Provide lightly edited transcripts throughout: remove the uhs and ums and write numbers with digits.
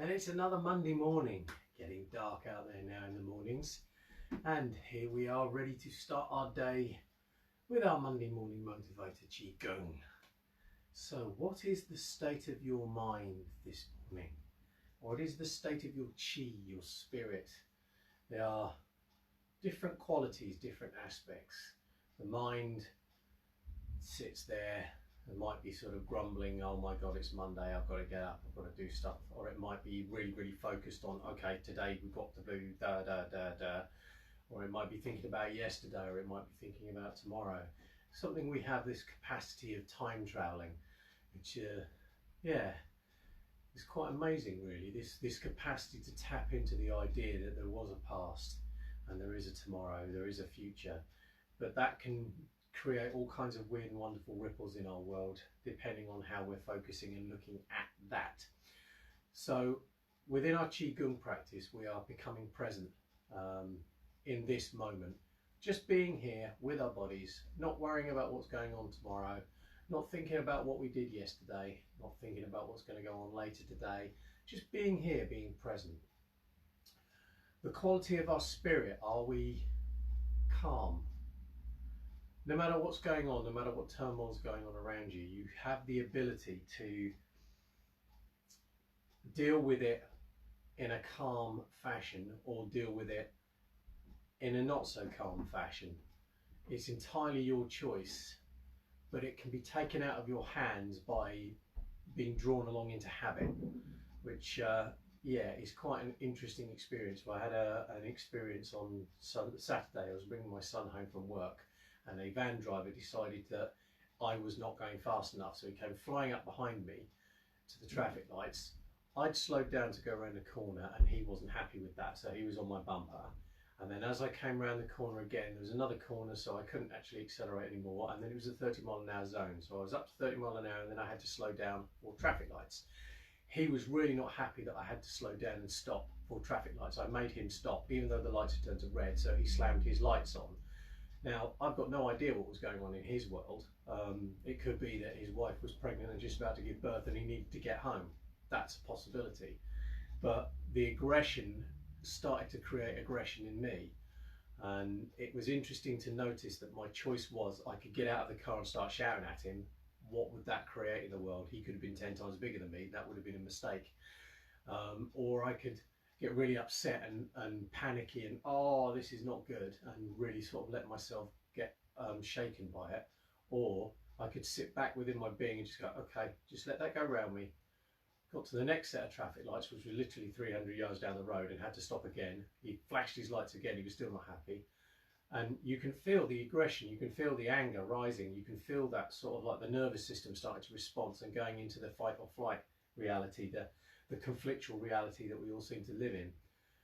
And it's another Monday morning, getting dark out there now in the mornings, and here we are ready to start our day with our Monday morning motivator Gung. So what is the state of your mind this morning? What is the state of your chi, your spirit? There are different qualities, different aspects. The mind sits there and might be sort of grumbling, oh my God, it's Monday, I've got to get up, I've got to do stuff. Or it might be really, really focused on, okay, today we've got to do da, da, da, da. Or it might be thinking about yesterday, or it might be thinking about tomorrow. Something we have this capacity of time traveling, which, it's quite amazing really, this capacity to tap into the idea that there was a past and there is a tomorrow, there is a future, but that can create all kinds of weird and wonderful ripples in our world depending on how we're focusing and looking at that. So within our Qigong practice we are becoming present in this moment, just being here with our bodies, not worrying about what's going on tomorrow, not thinking about what we did yesterday, not thinking about what's going to go on later today, just being here, being present. The quality of our spirit, are we calm? No matter what's going on, no matter what turmoil is going on around you, you have the ability to deal with it in a calm fashion or deal with it in a not so calm fashion. It's entirely your choice, but it can be taken out of your hands by being drawn along into habit, which is quite an interesting experience. I had an experience on Saturday. I was bringing my son home from work, and a van driver decided that I was not going fast enough, so he came flying up behind me to the traffic lights. I'd slowed down to go around the corner and he wasn't happy with that, so he was on my bumper. And then as I came around the corner again, there was another corner, so I couldn't actually accelerate anymore, and then it was a 30-mile-an-hour zone, so I was up to 30 miles an hour and then I had to slow down for traffic lights. He was really not happy that I had to slow down and stop for traffic lights. I made him stop even though the lights had turned to red, so he slammed his lights on. Now, I've got no idea what was going on in his world. It could be that his wife was pregnant and just about to give birth and he needed to get home. That's a possibility. But the aggression started to create aggression in me. And it was interesting to notice that my choice was I could get out of the car and start shouting at him. What would that create in the world? He could have been 10 times bigger than me. That would have been a mistake. Or I could get really upset and panicky and, oh, this is not good, and really sort of let myself get shaken by it. Or I could sit back within my being and just go, okay, just let that go around me. Got to the next set of traffic lights, which was literally 300 yards down the road, and had to stop again. He flashed his lights again, he was still not happy. And you can feel the aggression, you can feel the anger rising, you can feel that sort of like the nervous system starting to respond and going into the fight or flight reality, the conflictual reality that we all seem to live in.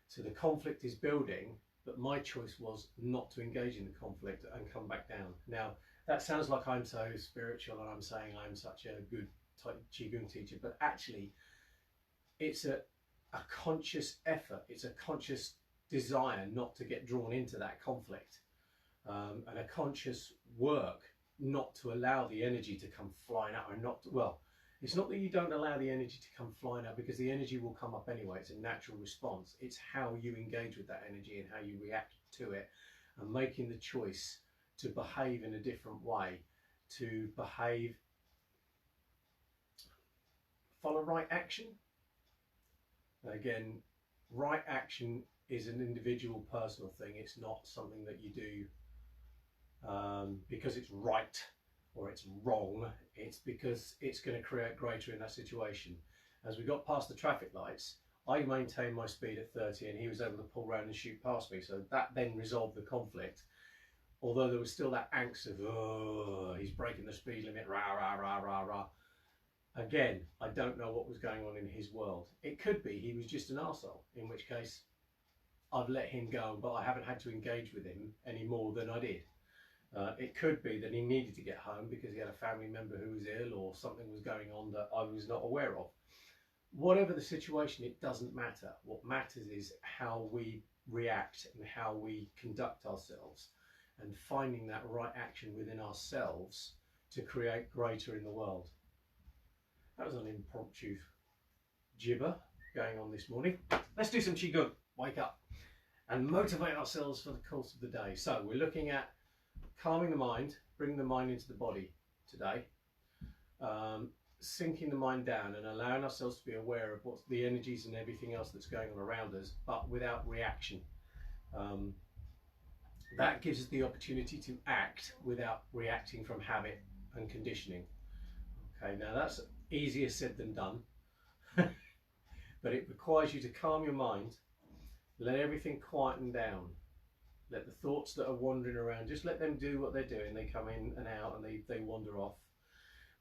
So the conflict is building, but my choice was not to engage in the conflict and come back down. Now, that sounds like I'm so spiritual and I'm saying I'm such a good Qigong teacher, but actually it's a conscious effort, it's a conscious desire not to get drawn into that conflict, and a conscious work not to allow the energy to come flying out, or not to, well, it's not that you don't allow the energy to come flying out, because the energy will come up anyway. It's a natural response. It's how you engage with that energy and how you react to it, and making the choice to behave in a different way, to behave, follow right action. Again, right action is an individual personal thing. It's not something that you do because it's right or it's wrong. It's because it's going to create greater in that situation. As we got past the traffic lights, I maintained my speed at 30 and he was able to pull around and shoot past me, so that then resolved the conflict. Although there was still that angst of, oh, he's breaking the speed limit, rah, rah, rah, rah, rah. Again, I don't know what was going on in his world. It could be he was just an arsehole, in which case I've let him go, but I haven't had to engage with him any more than I did. It could be that he needed to get home because he had a family member who was ill, or something was going on that I was not aware of. Whatever the situation, it doesn't matter. What matters is how we react and how we conduct ourselves, and finding that right action within ourselves to create greater in the world. That was an impromptu gibber, going on this morning. Let's do some Qigong. Wake up and motivate ourselves for the course of the day. So we're looking at calming the mind, bringing the mind into the body today, sinking the mind down and allowing ourselves to be aware of what's the energies and everything else that's going on around us, but without reaction. That gives us the opportunity to act without reacting from habit and conditioning. Okay, now that's easier said than done, but it requires you to calm your mind, let everything quieten down, let the thoughts that are wandering around, just let them do what they're doing. They come in and out and they wander off.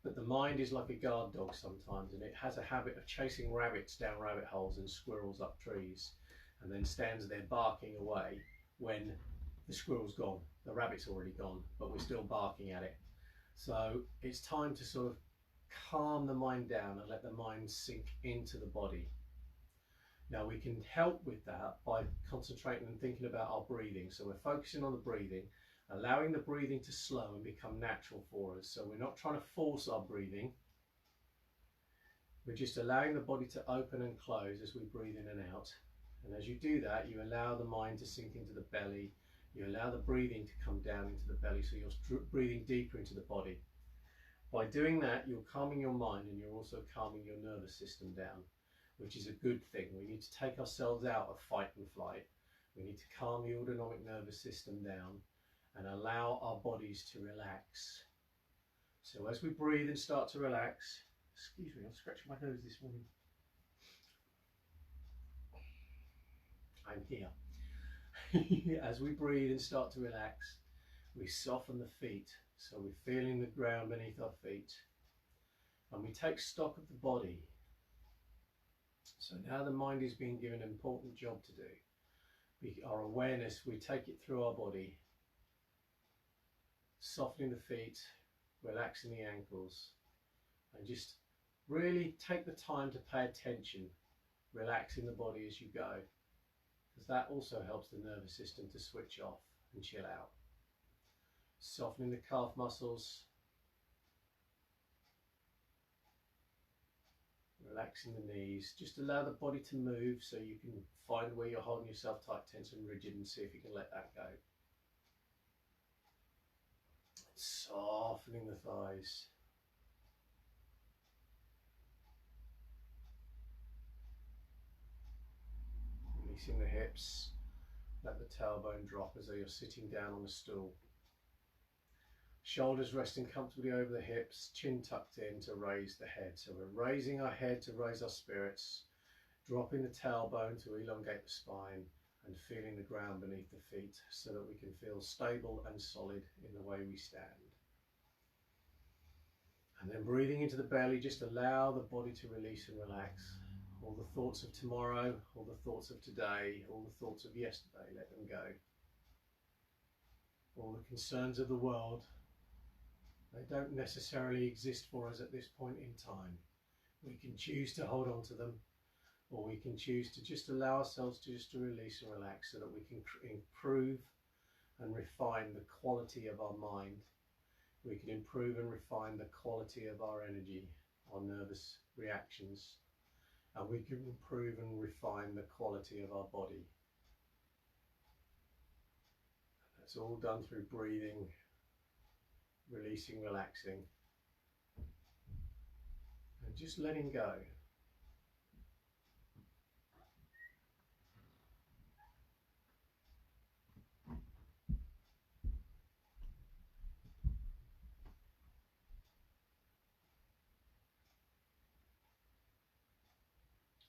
But the mind is like a guard dog sometimes, and it has a habit of chasing rabbits down rabbit holes and squirrels up trees, and then stands there barking away when the squirrel's gone. The rabbit's already gone, but we're still barking at it. So it's time to sort of calm the mind down and let the mind sink into the body. Now we can help with that by concentrating and thinking about our breathing. So we're focusing on the breathing, allowing the breathing to slow and become natural for us. So we're not trying to force our breathing. We're just allowing the body to open and close as we breathe in and out. And as you do that, you allow the mind to sink into the belly. You allow the breathing to come down into the belly, so you're breathing deeper into the body. By doing that, you're calming your mind and you're also calming your nervous system down, which is a good thing. We need to take ourselves out of fight and flight. We need to calm the autonomic nervous system down and allow our bodies to relax. So as we breathe and start to relax, excuse me, I'm scratching my nose this morning. I'm here. As we breathe and start to relax, we soften the feet. So we're feeling the ground beneath our feet. And we take stock of the body. So now the mind is being given an important job to do. Our awareness, we take it through our body, softening the feet, relaxing the ankles, and just really take the time to pay attention, relaxing the body as you go, because that also helps the nervous system to switch off and chill out. Softening the calf muscles, relaxing the knees. Just allow the body to move so you can find where you're holding yourself tight, tense and rigid, and see if you can let that go. Softening the thighs. Releasing the hips. Let the tailbone drop as though you're sitting down on a stool. Shoulders resting comfortably over the hips, chin tucked in to raise the head. So we're raising our head to raise our spirits, dropping the tailbone to elongate the spine, and feeling the ground beneath the feet so that we can feel stable and solid in the way we stand. And then breathing into the belly, just allow the body to release and relax. All the thoughts of tomorrow, all the thoughts of today, all the thoughts of yesterday, let them go. All the concerns of the world, they don't necessarily exist for us at this point in time. We can choose to hold on to them, or we can choose to just allow ourselves to release and relax so that we can improve and refine the quality of our mind. We can improve and refine the quality of our energy, our nervous reactions, and we can improve and refine the quality of our body. That's all done through breathing, releasing, relaxing, and just letting go.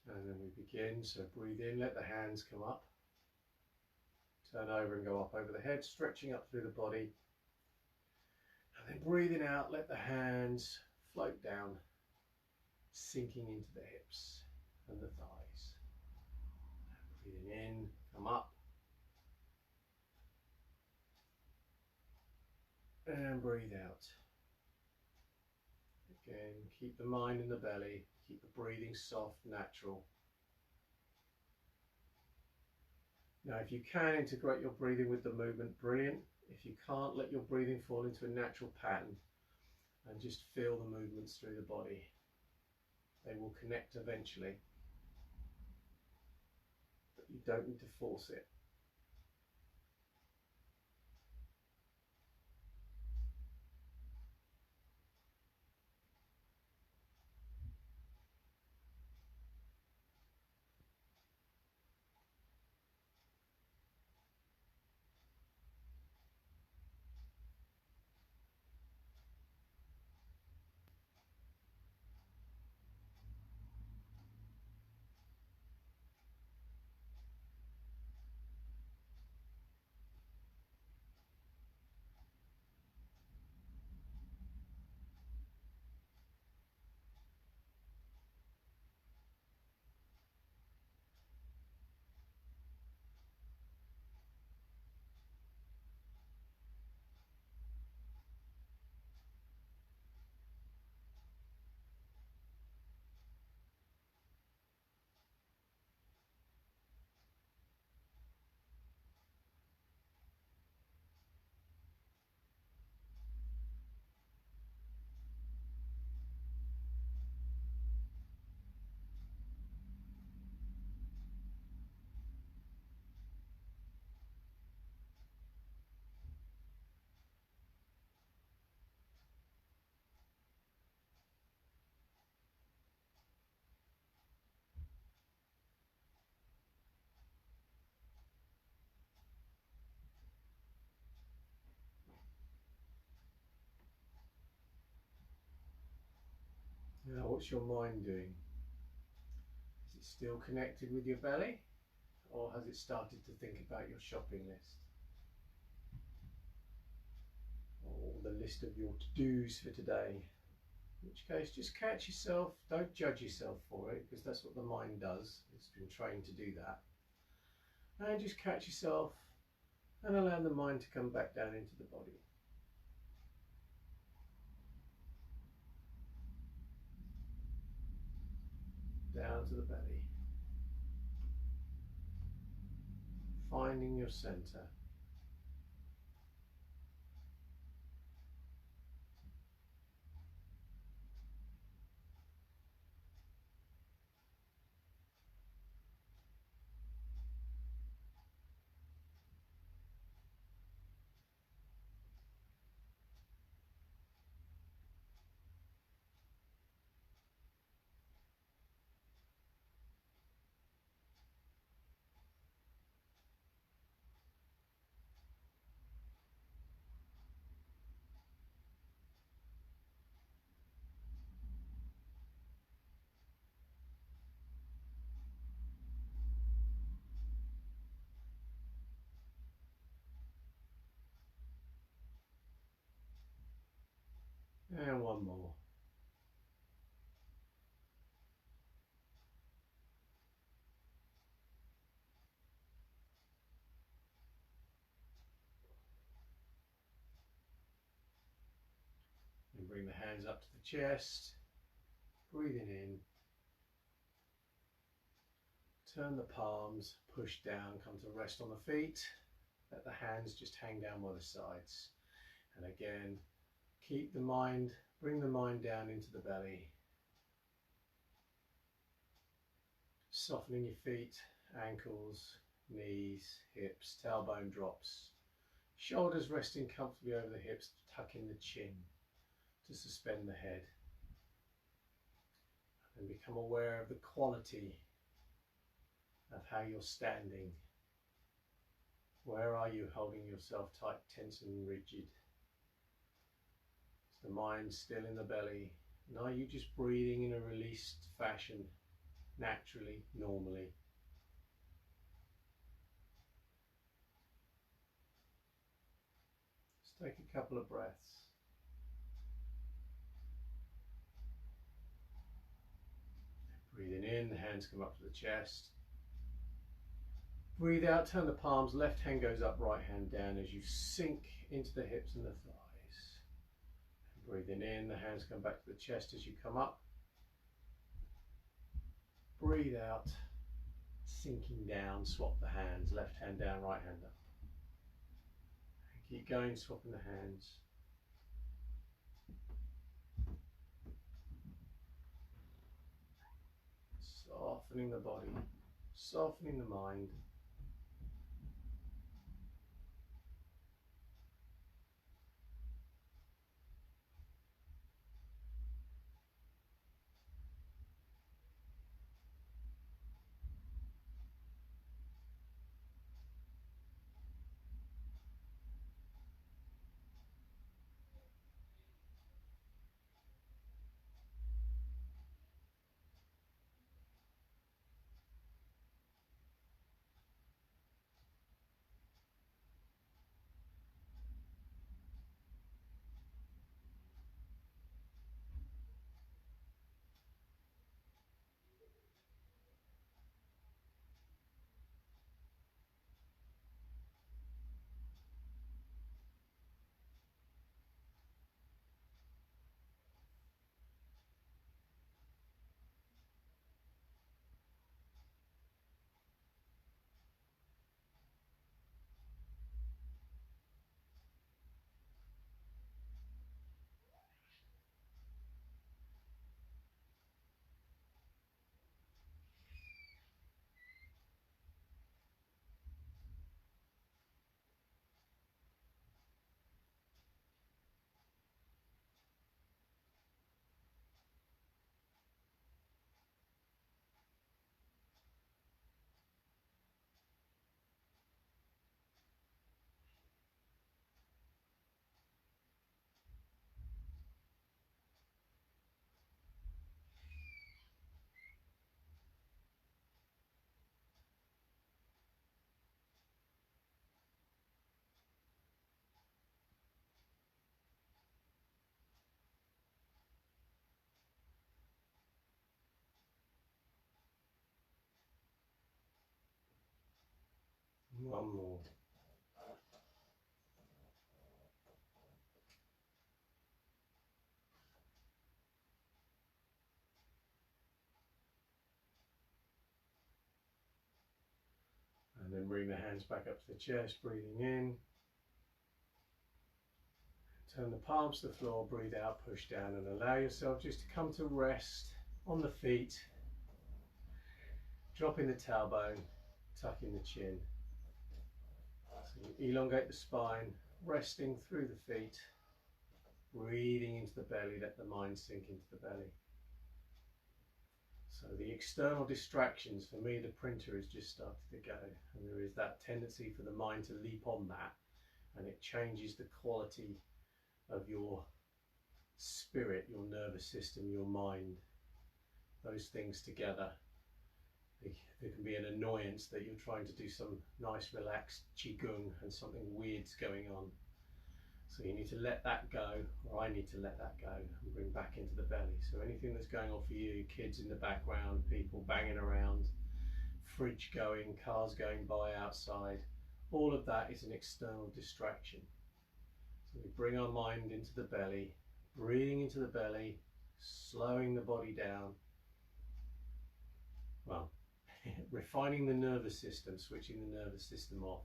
And then we begin, so breathe in, let the hands come up, turn over and go up over the head, stretching up through the body. And then breathing out, let the hands float down, sinking into the hips and the thighs. Breathing in, come up. And breathe out. Again, keep the mind in the belly, keep the breathing soft, natural. Now, if you can integrate your breathing with the movement, brilliant. If you can't, let your breathing fall into a natural pattern and just feel the movements through the body. They will connect eventually. You don't need to force it. Now, what's your mind doing? Is it still connected with your belly, or has it started to think about your shopping list? Or the list of your to-dos for today? In which case, just catch yourself, don't judge yourself for it, because that's what the mind does. It's been trained to do that. And just catch yourself and allow the mind to come back down into the body. Down to the belly. Finding your center. And one more. And bring the hands up to the chest, breathing in. Turn the palms, push down, come to rest on the feet. Let the hands just hang down by the sides. And again, keep the mind, bring the mind down into the belly. Softening your feet, ankles, knees, hips, tailbone drops. Shoulders resting comfortably over the hips, tucking the chin to suspend the head. And become aware of the quality of how you're standing. Where are you holding yourself tight, tense and rigid? Is the mind still in the belly? And are you just breathing in a released fashion, naturally, normally? Just take a couple of breaths. Breathing in, the hands come up to the chest. Breathe out, turn the palms, left hand goes up, right hand down as you sink into the hips and the thighs. And breathing in, the hands come back to the chest as you come up. Breathe out, sinking down, swap the hands, left hand down, right hand up. And keep going, swapping the hands. Softening the body, softening the mind. One more. And then bring the hands back up to the chest, breathing in. Turn the palms to the floor, breathe out, push down, and allow yourself just to come to rest on the feet. Dropping the tailbone, tucking the chin. So you elongate the spine, resting through the feet, breathing into the belly, let the mind sink into the belly. So the external distractions, for me the printer has just started to go, and there is that tendency for the mind to leap on that, and it changes the quality of your spirit, your nervous system, your mind. Those things together, there can be an annoyance that you're trying to do some nice relaxed Qigong and something weird's going on. So you need to let that go, or I need to let that go and bring back into the belly. So anything that's going on for you, kids in the background, people banging around, fridge going, cars going by outside, all of that is an external distraction. So we bring our mind into the belly, breathing into the belly, slowing the body down. Well, refining the nervous system, switching the nervous system off,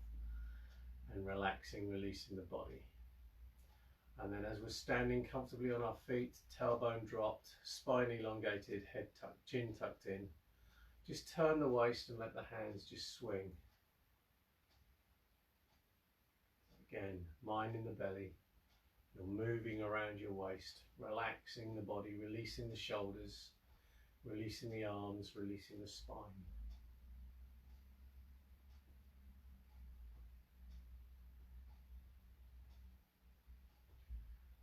and relaxing, releasing the body. And then as we're standing comfortably on our feet, tailbone dropped, spine elongated, head tucked, chin tucked in, just turn the waist and let the hands just swing. Again, mind in the belly. You're moving around your waist, relaxing the body, releasing the shoulders, releasing the arms, releasing the spine.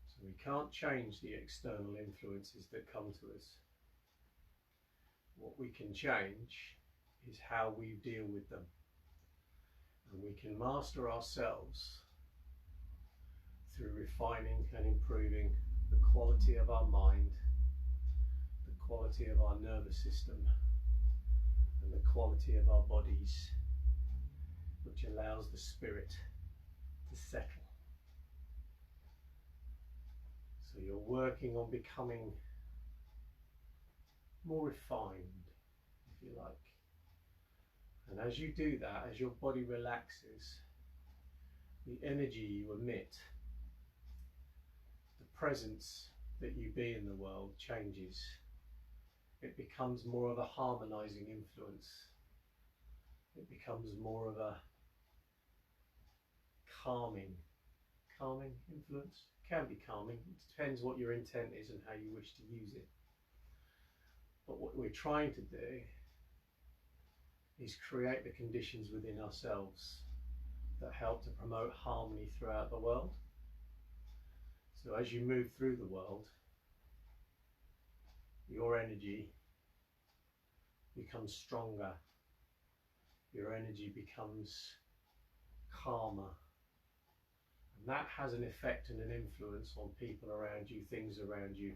So we can't change the external influences that come to us. What we can change is how we deal with them. And we can master ourselves through refining and improving the quality of our mind, the quality of our nervous system, and the quality of our bodies, which allows the spirit to settle. So you're working on becoming more refined, if you like. And as you do that, as your body relaxes, the energy you emit, the presence that you be in the world changes. It becomes more of a harmonizing influence. It becomes more of a calming influence. It can be calming. It depends what your intent is and how you wish to use it. But what we're trying to do is create the conditions within ourselves that help to promote harmony throughout the world. So as you move through the world, your energy becomes stronger, your energy becomes calmer, and that has an effect and an influence on people around you, things around you,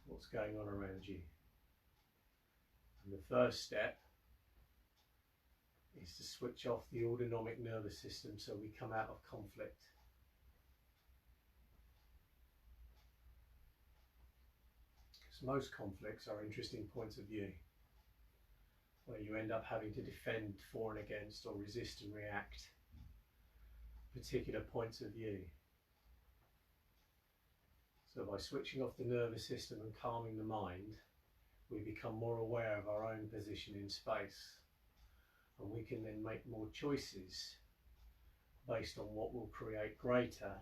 what's going on around you. And the first step is to switch off the autonomic nervous system so we come out of conflict. Because most conflicts are interesting points of view, where you end up having to defend for and against or resist and react particular points of view. So by switching off the nervous system and calming the mind, we become more aware of our own position in space, and we can then make more choices based on what will create greater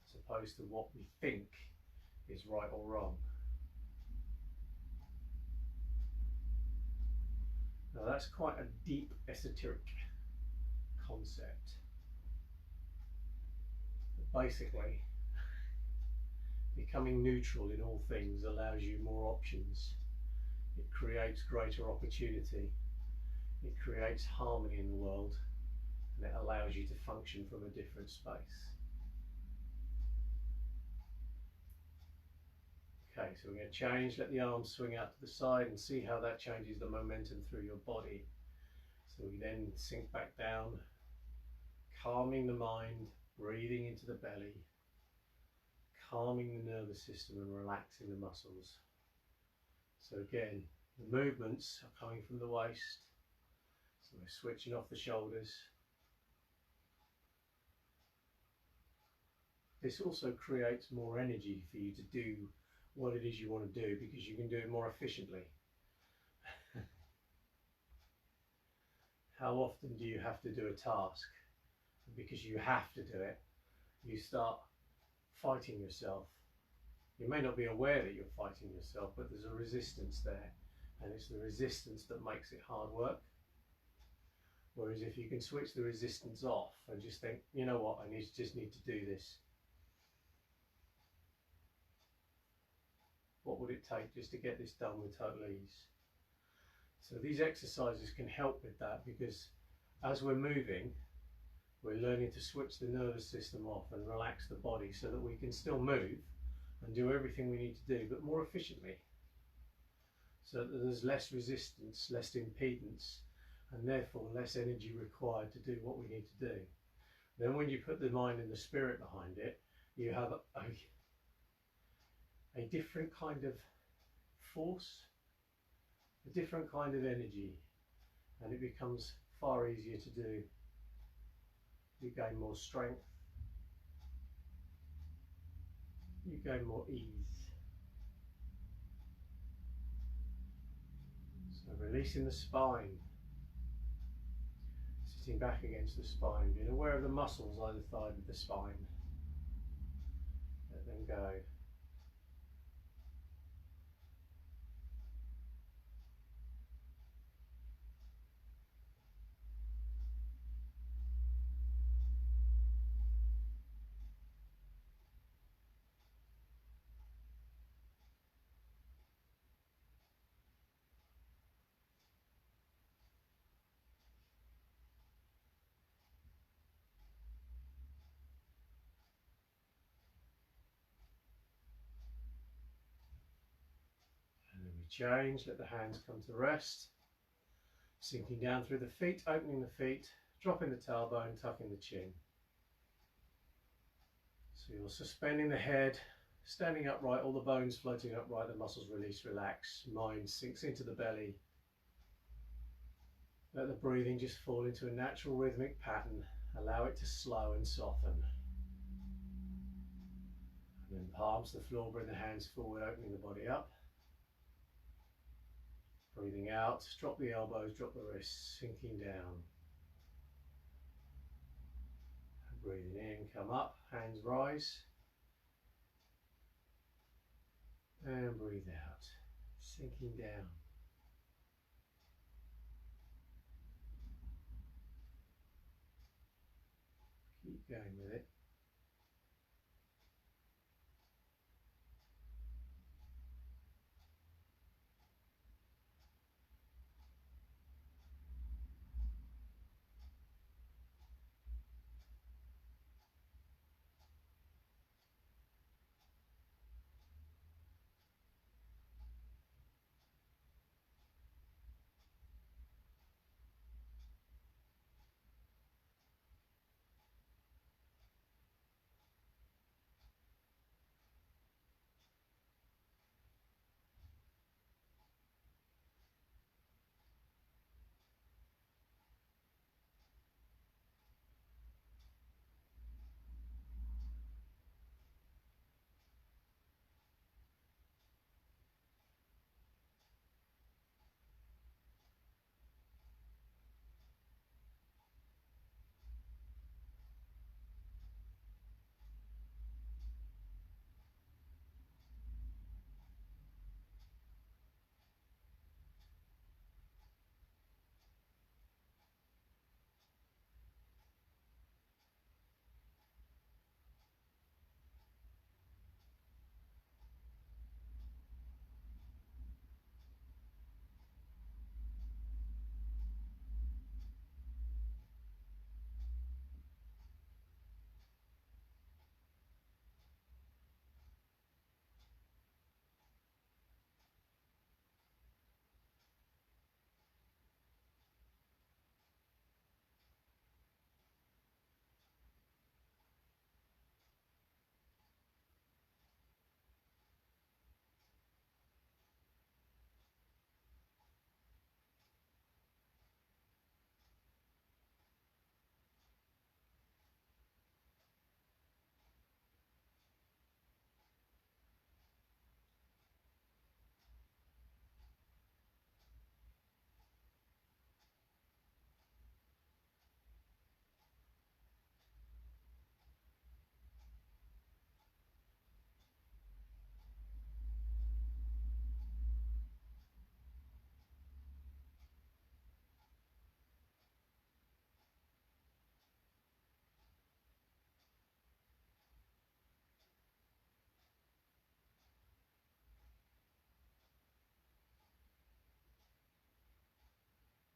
as opposed to what we think is right or wrong. Now that's quite a deep esoteric concept. But basically, becoming neutral in all things allows you more options. It creates greater opportunity. It creates harmony in the world, and it allows you to function from a different space. Okay, so we're going to change, let the arms swing out to the side and see how that changes the momentum through your body. So we then sink back down, calming the mind, breathing into the belly, calming the nervous system and relaxing the muscles. So again, the movements are coming from the waist, so we're switching off the shoulders. This also creates more energy for you to do what it is you want to do, because you can do it more efficiently. How often do you have to do a task? Because you have to do it, you start fighting yourself. You may not be aware that you're fighting yourself, but there's a resistance there, and it's the resistance that makes it hard work. Whereas if you can switch the resistance off and just think, you know what, I just need to do this. What would it take just to get this done with total ease? So these exercises can help with that, because as we're moving, we're learning to switch the nervous system off and relax the body so that we can still move and do everything we need to do, but more efficiently. So that there's less resistance, less impedance, and therefore less energy required to do what we need to do. Then when you put the mind and the spirit behind it, you have a different kind of force, a different kind of energy, and it becomes far easier to do. You gain more strength, you gain more ease. So releasing the spine, sitting back against the spine, being aware of the muscles either side of the spine. Let them go. And then we change, let the hands come to rest. Sinking down through the feet, opening the feet, dropping the tailbone, tucking the chin. So you're suspending the head, standing upright, all the bones floating upright, the muscles release, relax. Mind sinks into the belly. Let the breathing just fall into a natural rhythmic pattern. Allow it to slow and soften. And then palms to the floor, bring the hands forward, opening the body up. Breathing out, drop the elbows, drop the wrists, sinking down. And breathing in, come up, hands rise. And breathe out, sinking down. Keep going with it.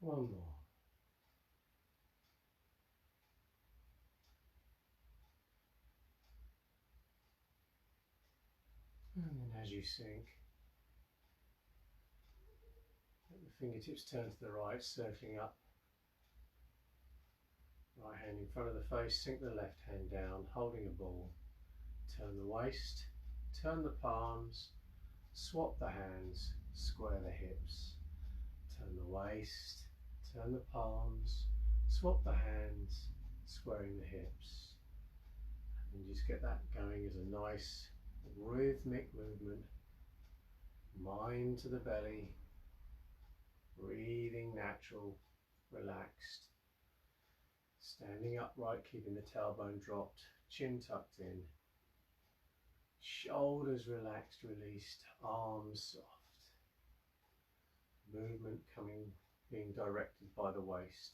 One more. And then as you sink, let the fingertips turn to the right, circling up. Right hand in front of the face, sink the left hand down, holding a ball. Turn the waist, turn the palms, swap the hands, square the hips. Turn the waist, turn the palms, swap the hands, squaring the hips. And just get that going as a nice rhythmic movement. Mind to the belly, breathing natural, relaxed. Standing upright, keeping the tailbone dropped, chin tucked in. Shoulders relaxed, released, arms soft. Movement being directed by the waist.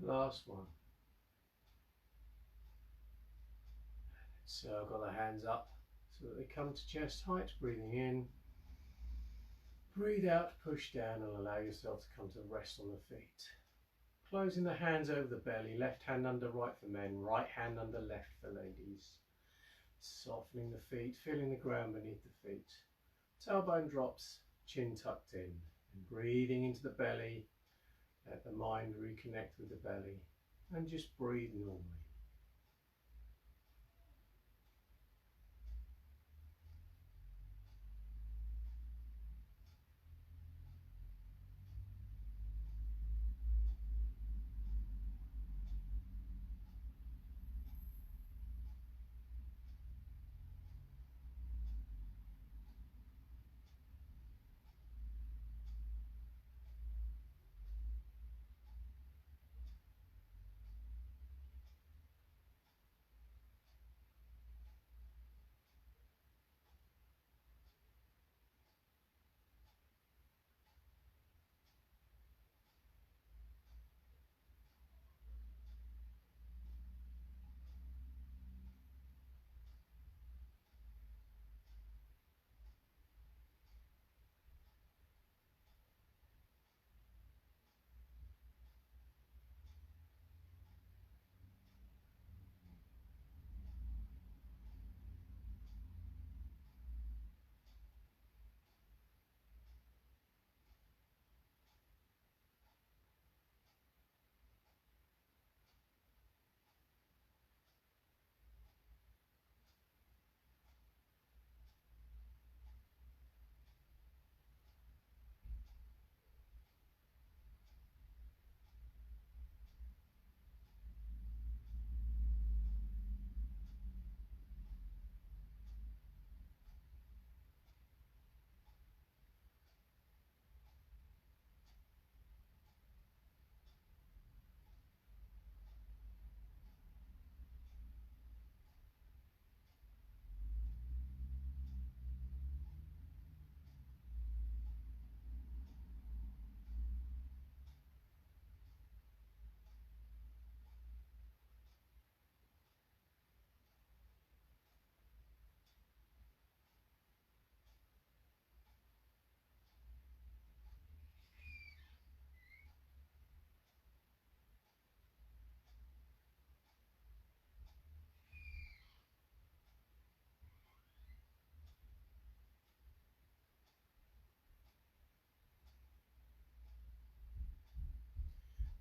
Last one. Circle the hands up so that they come to chest height. Breathing in. Breathe out, push down and allow yourself to come to rest on the feet. Closing the hands over the belly, left hand under right for men, right hand under left for ladies. Softening the feet, feeling the ground beneath the feet. Tailbone drops, chin tucked in. And breathing into the belly, let the mind reconnect with the belly and just breathe normally.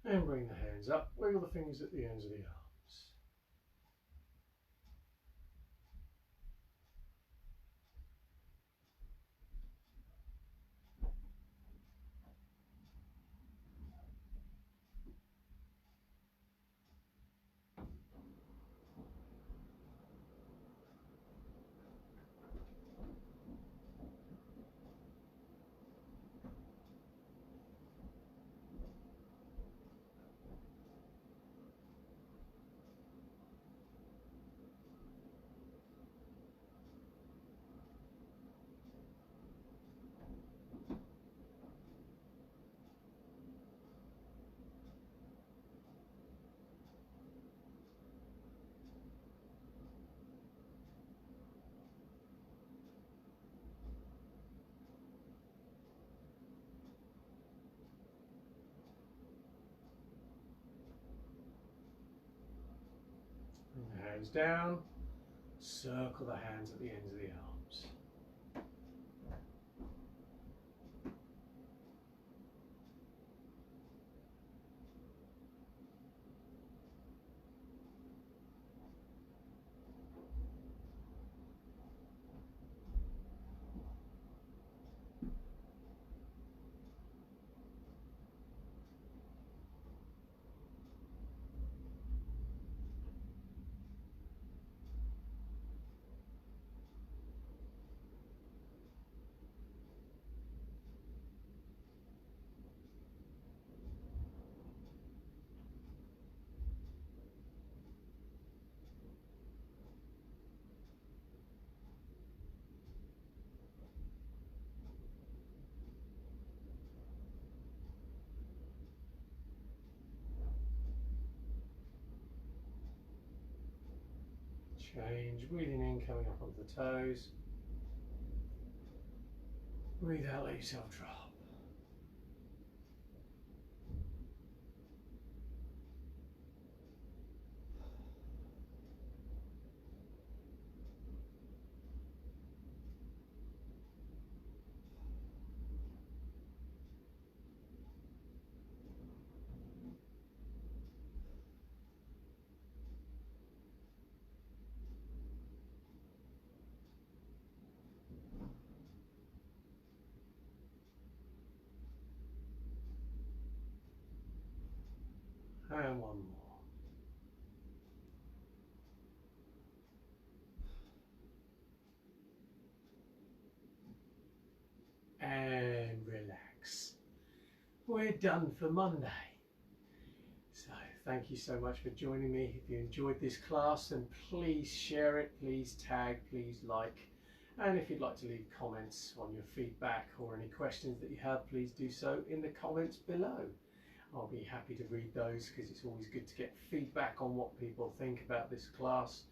And bring the hands up, wiggle the fingers at the ends of the arms. Bring the hands down, circle the hands at the ends of the arms. Change, breathing in, coming up onto the toes. Breathe out, let yourself drop. And one more. And relax. We're done for Monday. So thank you so much for joining me. If you enjoyed this class, then please share it, please tag, please like. And if you'd like to leave comments on your feedback or any questions that you have, please do so in the comments below. I'll be happy to read those because it's always good to get feedback on what people think about this class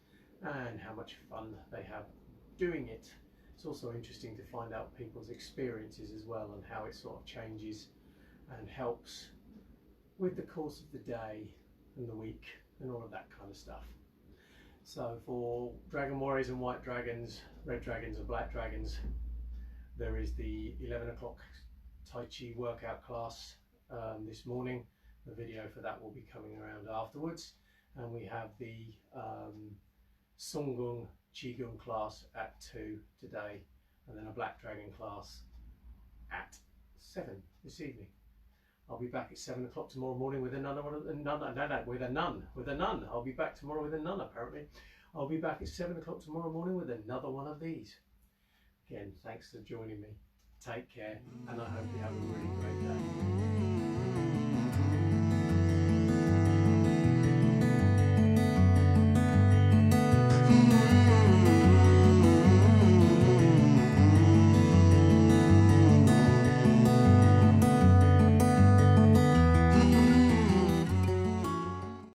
and how much fun they have doing it. It's also interesting to find out people's experiences as well and how it sort of changes and helps with the course of the day and the week and all of that kind of stuff. So for Dragon Warriors and White Dragons, Red Dragons and Black Dragons, there is the 11 o'clock Tai Chi workout class this morning. The video for that will be coming around afterwards. And we have the Gung Qigong class at 2 today, and then a Black Dragon class at 7 this evening. I'll be back at 7 o'clock tomorrow morning with another one. With a nun. I'll be back tomorrow with a nun, apparently. I'll be back at 7 o'clock tomorrow morning with another one of these. Again, thanks for joining me. Take care, and I hope you have a really great day.